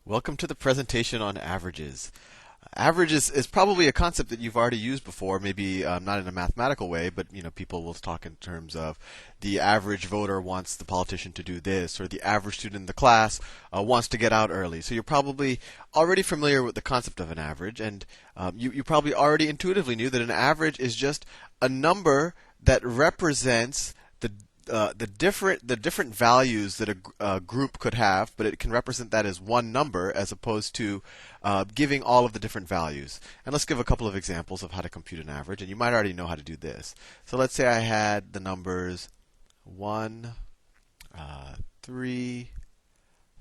Welcome to the presentation on averages. Average is probably a concept that you've already used before, maybe not in a mathematical way, but people will talk in terms of the average voter wants the politician to do this, or the average student in the class wants to get out early. So you're probably already familiar with the concept of an average, and you probably already intuitively knew that an average is just a number that represents the different values that a group could have, but it can represent that as one number as opposed to giving all of the different values. And let's give a couple of examples of how to compute an average, and you might already know how to do this. So let's say I had the numbers 1, 3,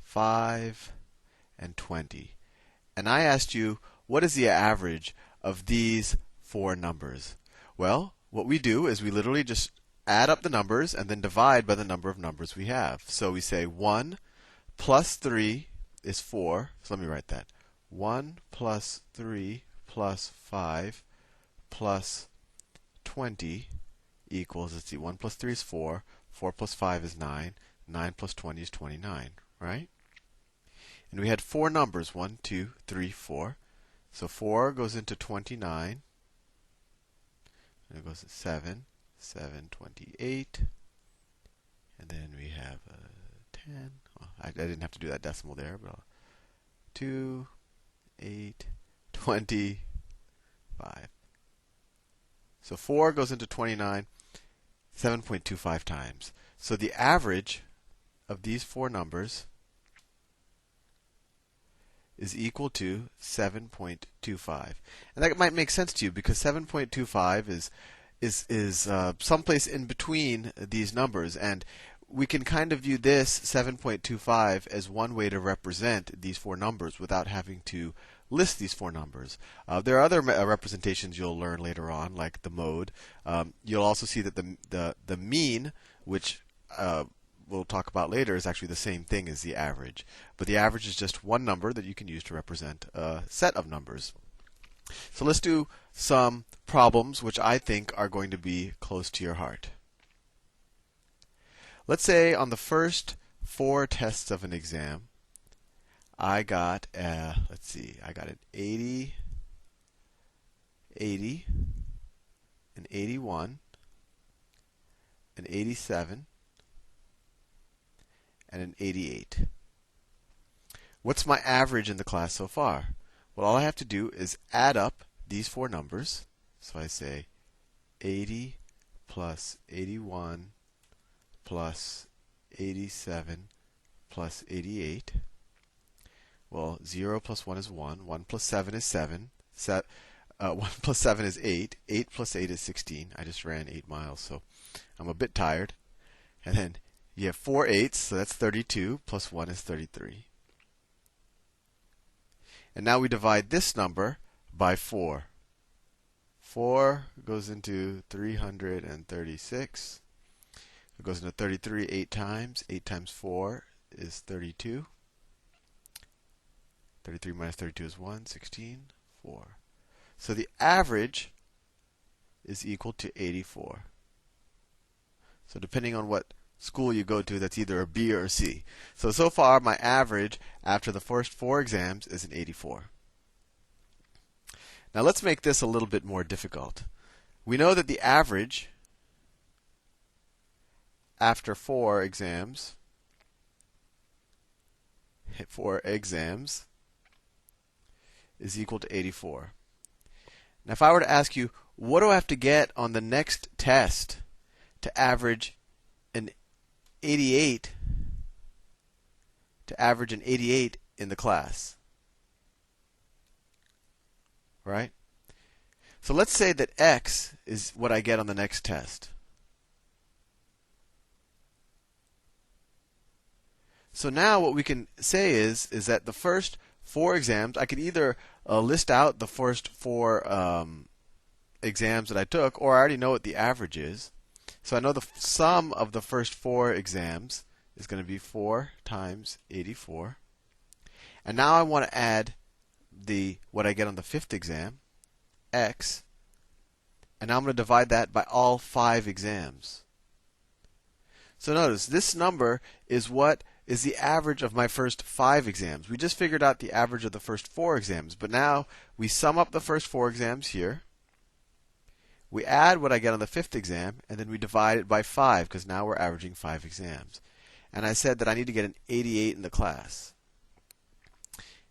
5, and 20. And I asked you, what is the average of these four numbers? Well, what we do is we literally just add up the numbers and then divide by the number of numbers we have. So we say 1 plus 3 is 4. So let me write that. 1 plus 3 plus 5 plus 20 equals, let's see, 1 plus 3 is 4. 4 plus 5 is 9. 9 plus 20 is 29, right? And we had four numbers, 1, 2, 3, 4. So 4 goes into 29. And it goes to 7. 728, and then we have 10. Well, I didn't have to do that decimal there, but 2, 8, 25. So 4 goes into 29 7.25 times. So the average of these four numbers is equal to 7.25. And that might make sense to you because 7.25 is someplace in between these numbers, and we can kind of view this 7.25 as one way to represent these four numbers without having to list these four numbers. There are other representations you'll learn later on, like the mode. You'll also see that the mean, which we'll talk about later, is actually the same thing as the average. But the average is just one number that you can use to represent a set of numbers. So let's do some problems which I think are going to be close to your heart. Let's say on the first four tests of an exam, I got I got an 80, 80, an 81, an 87, and an 88. What's my average in the class so far? Well, all I have to do is add up these four numbers. So I say 80 plus 81 plus 87 plus 88. Well, 0 plus 1 is 1. 1 plus 7 is 7. 1 plus 7 is 8. 8 plus 8 is 16. I just ran 8 miles, so I'm a bit tired. And then you have 4 eighths, so that's 32, plus 1 is 33. And now we divide this number by 4. 4 goes into 336. It goes into 33 8 times. 8 times 4 is 32. 33 minus 32 is 1. 16, 4. So the average is equal to 84. So depending on what school you go to, that's either a B or a C. So far, my average after the first four exams is an 84. Now let's make this a little bit more difficult. We know that the average after four exams is equal to 84. Now if I were to ask you, what do I have to get on the next test to average an 88 in the class? Right? So let's say that x is what I get on the next test. So now what we can say is that the first four exams, I could either list out the first four exams that I took, or I already know what the average is. So I know the sum of the first four exams is going to be 4 times 84. And now I want to add what I get on the fifth exam, x. And now I'm going to divide that by all 5 exams. So notice, this number is what is the average of my first 5 exams. We just figured out the average of the first 4 exams, but now we sum up the first 4 exams here. We add what I get on the 5th exam, and then we divide it by 5, because now we're averaging 5 exams. And I said that I need to get an 88 in the class.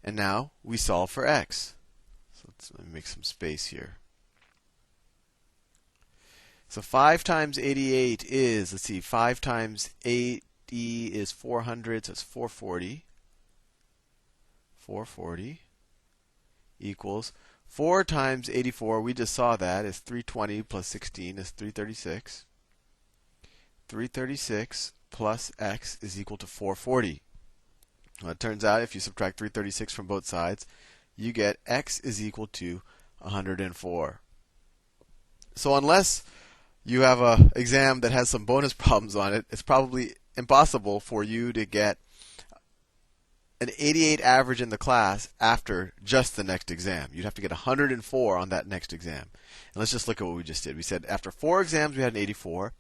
And now we solve for x. So let me make some space here. So 5 times 88 is, let's see, 5 times 80 is 400, so it's 440. 440 equals 4 times 84, we just saw that, is 320 plus 16 is 336. 336 plus x is equal to 440. Well, it turns out if you subtract 336 from both sides, you get x is equal to 104. So unless you have an exam that has some bonus problems on it, it's probably impossible for you to get an 88 average in the class after just the next exam. You'd have to get 104 on that next exam. And let's just look at what we just did. We said after 4 exams we had an 84.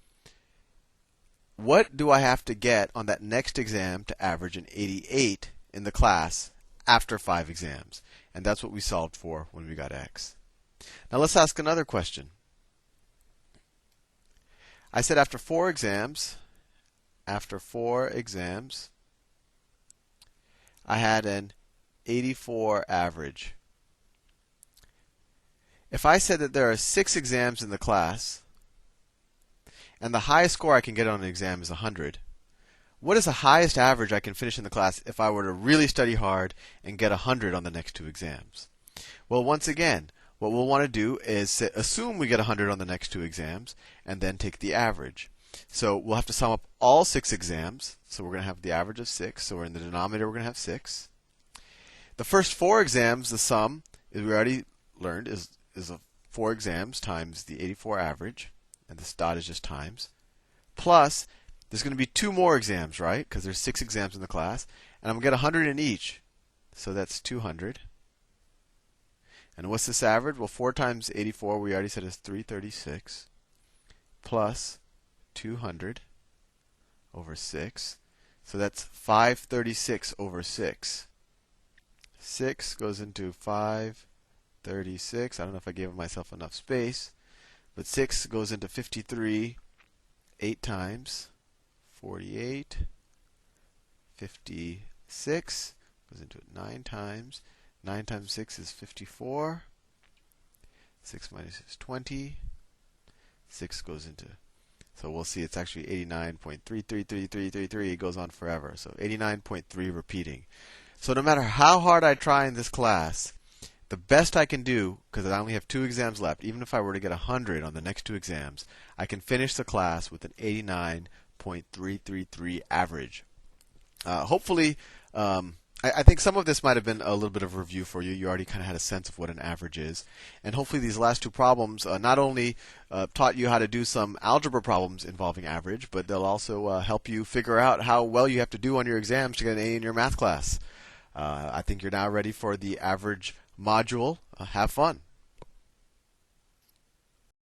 What do I have to get on that next exam to average an 88 in the class after 5 exams? And that's what we solved for when we got x. Now let's ask another question. I said after 4 exams, I had an 84 average. If I said that there are 6 exams in the class, and the highest score I can get on an exam is 100, what is the highest average I can finish in the class if I were to really study hard and get 100 on the next 2 exams? Well, once again, what we'll want to do is assume we get 100 on the next 2 exams, and then take the average. So we'll have to sum up all 6 exams. So we're going to have the average of 6. So we're in the denominator, we're going to have 6. The first 4 exams, the sum, as we already learned, is 4 exams times the 84 average. And this dot is just times. Plus, there's going to be 2 more exams, right? Because there's 6 exams in the class. And I'm going to get 100 in each. So that's 200. And what's this average? Well, 4 times 84, we already said is 336. Plus 200 over 6. So that's 536 over 6. 6 goes into 536. I don't know if I gave myself enough space. But 6 goes into 53 8 times. 48. 56 goes into it 9 times. 9 times 6 is 54. 6 minus is 20. 6 goes into, so we'll see it's actually 89.333333. It goes on forever. So 89.3 repeating. So no matter how hard I try in this class, the best I can do, because I only have 2 exams left, even if I were to get 100 on the next 2 exams, I can finish the class with an 89.333 average. Hopefully, I think some of this might have been a little bit of a review for you. You already kind of had a sense of what an average is. And hopefully these last 2 problems not only taught you how to do some algebra problems involving average, but they'll also help you figure out how well you have to do on your exams to get an A in your math class. I think you're now ready for the average module. Have fun.